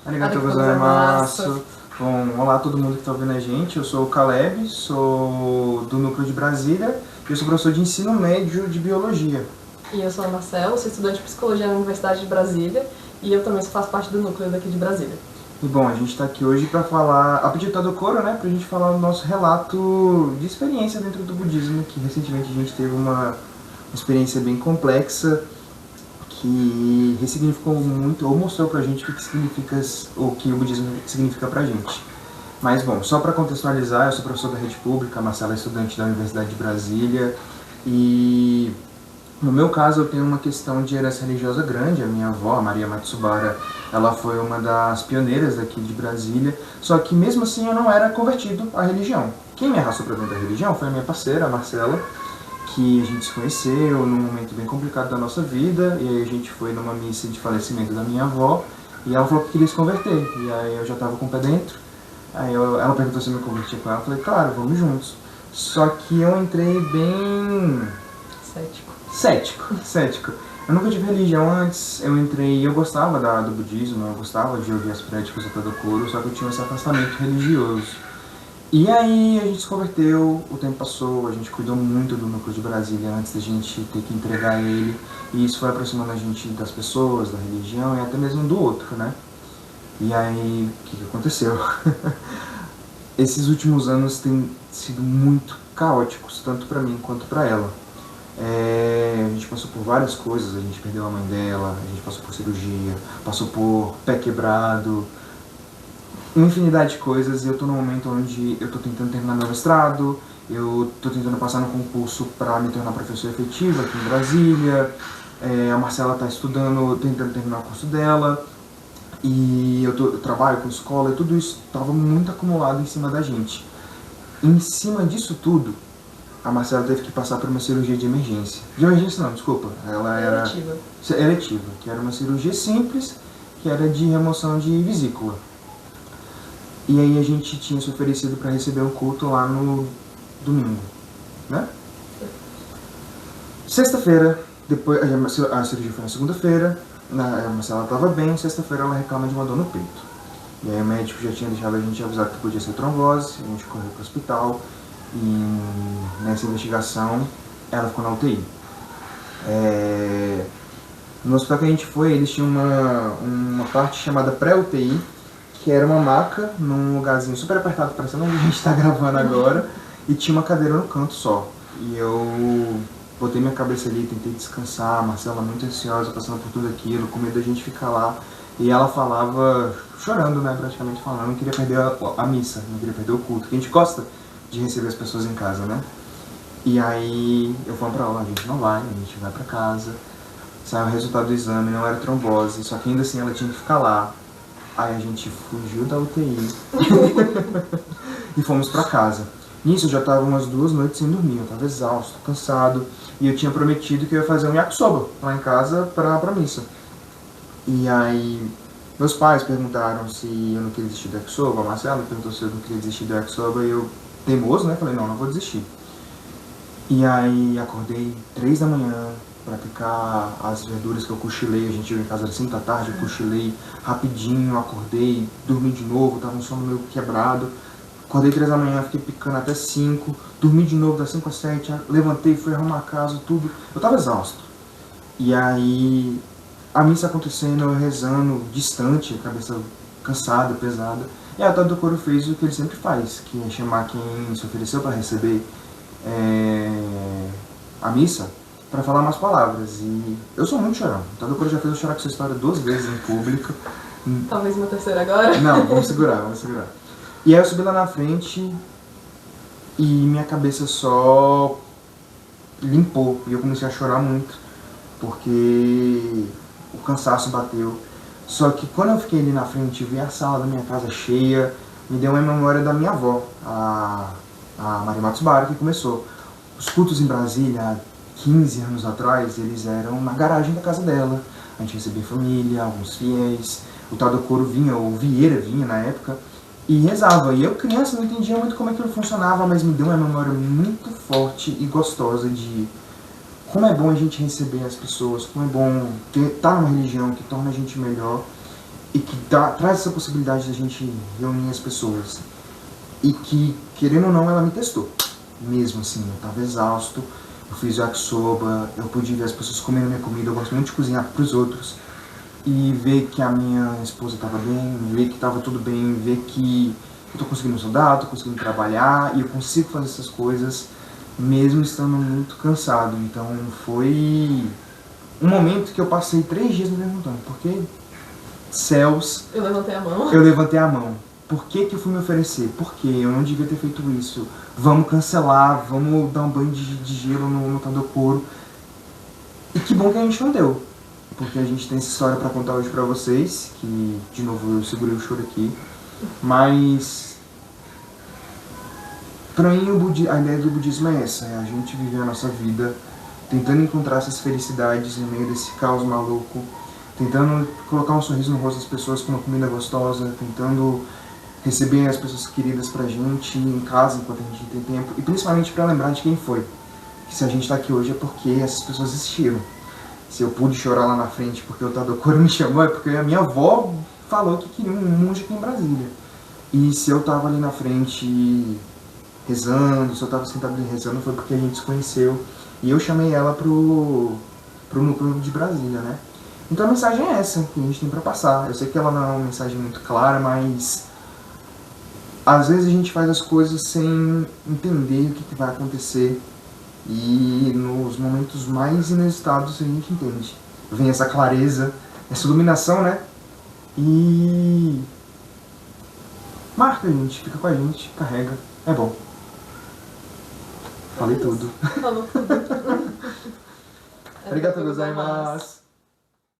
Arigatou gozaimasu. Bom, olá a todo mundo que está ouvindo a gente. Eu sou o Caleb, sou do Núcleo de Brasília e eu sou professor de ensino médio de biologia. E eu sou a Marcela, sou estudante de psicologia na Universidade de Brasília e eu também faço parte do núcleo daqui de Brasília. E bom, a gente está aqui hoje para falar, a pedido do Coro, né, para a gente falar do nosso relato de experiência dentro do budismo, que recentemente a gente teve uma experiência bem complexa, que ressignificou muito, ou mostrou pra gente o que significa, o que o budismo significa pra gente. Mas bom, só para contextualizar, eu sou professor da rede pública, a Marcela é estudante da Universidade de Brasília, e no meu caso eu tenho uma questão de herança religiosa grande. A minha avó, a Maria Matsubara, ela foi uma das pioneiras daqui de Brasília, só que mesmo assim eu não era convertido à religião. Quem me arrastou para dentro da religião foi a minha parceira, a Marcela, que a gente se conheceu num momento bem complicado da nossa vida, e aí a gente foi numa missa de falecimento da minha avó, e ela falou que queria se converter, e aí eu já estava com o pé dentro, aí ela perguntou se eu me convertia com ela, eu falei, claro, vamos juntos. Só que eu entrei bem... Cético. Eu nunca tive religião antes, eu entrei, eu gostava do budismo, eu gostava de ouvir as prédicas do Tadokuro, só que eu tinha esse afastamento religioso. E aí a gente se converteu, o tempo passou, a gente cuidou muito do Núcleo de Brasília antes da gente ter que entregar ele, e isso foi aproximando a gente das pessoas, da religião e até mesmo do outro, né? E aí, o que aconteceu? Esses últimos anos têm sido muito caóticos, tanto pra mim quanto pra ela. A gente passou por várias coisas, a gente perdeu a mãe dela, a gente passou por cirurgia, passou por pé quebrado, uma infinidade de coisas, e eu tô num momento onde eu tô tentando terminar meu mestrado, eu tô tentando passar no concurso para me tornar professor efetivo aqui em Brasília, a Marcela tá estudando, tentando terminar o curso dela, e eu trabalho com escola, e tudo isso tava muito acumulado em cima da gente. Em cima disso tudo, a Marcela teve que passar por uma cirurgia de emergência. De emergência não, desculpa, ela era... Eletiva, que era uma cirurgia simples, que era de remoção de vesícula. E aí a gente tinha se oferecido para receber um culto lá no domingo, né? Sexta-feira, depois a cirurgia foi na segunda-feira, a Marcela estava bem, sexta-feira ela reclama de uma dor no peito. E aí o médico já tinha deixado a gente avisado que podia ser trombose, a gente correu para o hospital, e nessa investigação ela ficou na UTI. No hospital que a gente foi, eles tinham uma parte chamada pré-UTI, que era uma maca num lugarzinho super apertado, parecendo onde a gente está gravando agora, e tinha uma cadeira no canto só. E eu botei minha cabeça ali, tentei descansar, a Marcela muito ansiosa, passando por tudo aquilo, com medo da gente ficar lá. E ela falava, chorando, né, praticamente falando, eu não queria perder a missa, não queria perder o culto, que a gente gosta de receber as pessoas em casa, né? E aí eu falei pra ela, a gente não vai, a gente vai pra casa. Saiu o resultado do exame, não era trombose, só que ainda assim ela tinha que ficar lá. Aí a gente fugiu da UTI e fomos pra casa. Nisso eu já tava umas 2 noites sem dormir, eu tava exausto, cansado, e eu tinha prometido que eu ia fazer um yakisoba lá em casa pra missa. E aí meus pais perguntaram se eu não queria desistir do yakisoba, a Marcela perguntou se eu não queria desistir do yakisoba, e eu, teimoso, né, falei, não vou desistir. E aí acordei 3 da manhã, para picar as verduras que eu cochilei, a gente chegou em casa às 5 da tarde, eu cochilei rapidinho, acordei, dormi de novo, tava um sono meio quebrado, acordei 3 da manhã, fiquei picando até 5, dormi de novo das 5 às 7, levantei, fui arrumar a casa, tudo, eu tava exausto. E aí, a missa acontecendo, eu rezando, distante, a cabeça cansada, pesada, e a Tadokuro fez o que ele sempre faz, que é chamar quem se ofereceu para receber a missa, para falar umas palavras, e eu sou muito chorão. O Tadokuro já fez eu chorar com essa história 2 vezes em público. Talvez uma terceira agora? Não, vamos segurar. E aí eu subi lá na frente e minha cabeça só limpou, e eu comecei a chorar muito, porque o cansaço bateu. Só que quando eu fiquei ali na frente e vi a sala da minha casa cheia, me deu uma memória da minha avó, a Maria Matsubara, que começou. Os cultos em Brasília, 15 anos atrás, eles eram na garagem da casa dela. A gente recebia família, alguns fiéis, o Tadokuro vinha, ou Vieira vinha na época, e rezava. E eu, criança, não entendia muito como aquilo funcionava, mas me deu uma memória muito forte e gostosa de como é bom a gente receber as pessoas, como é bom estar numa religião que torna a gente melhor. e que traz essa possibilidade de a gente reunir as pessoas. E que, querendo ou não, ela me testou. Mesmo assim, eu tava exausto, eu fiz yakisoba, eu pude ver as pessoas comendo minha comida, eu gosto muito de cozinhar pros outros. E ver que a minha esposa estava bem, ver que estava tudo bem, ver que eu tô conseguindo estudar, tô conseguindo trabalhar e eu consigo fazer essas coisas mesmo estando muito cansado. Então foi um momento que eu passei 3 dias me perguntando por que céus Eu levantei a mão. eu levantei a mão. Por que que eu fui me oferecer? Por que eu não devia ter feito isso? Vamos cancelar, vamos dar um banho de gelo no Tadokoro. E que bom que a gente não deu. Porque a gente tem essa história pra contar hoje pra vocês, que, de novo, eu segurei o choro aqui. Mas, pra mim, a ideia do budismo é essa, é a gente viver a nossa vida tentando encontrar essas felicidades no meio desse caos maluco, tentando colocar um sorriso no rosto das pessoas com uma comida gostosa, tentando receber as pessoas queridas pra gente em casa enquanto a gente tem tempo, e principalmente pra lembrar de quem foi. Que se a gente tá aqui hoje é porque essas pessoas existiram. Se eu pude chorar lá na frente porque o Tadokoro me chamou, é porque a minha avó falou que queria um monge aqui em Brasília. E se eu tava ali na frente rezando, se eu tava sentado ali rezando, foi porque a gente se conheceu. E eu chamei ela pro núcleo de Brasília, né? Então a mensagem é essa que a gente tem pra passar. Eu sei que ela não é uma mensagem muito clara, mas às vezes a gente faz as coisas sem entender o que vai acontecer. E nos momentos mais inusitados a gente entende. Vem essa clareza, essa iluminação, né? E marca a gente, fica com a gente, carrega, é bom. Falei tudo. Falou tudo. Arigatou gozaimasu.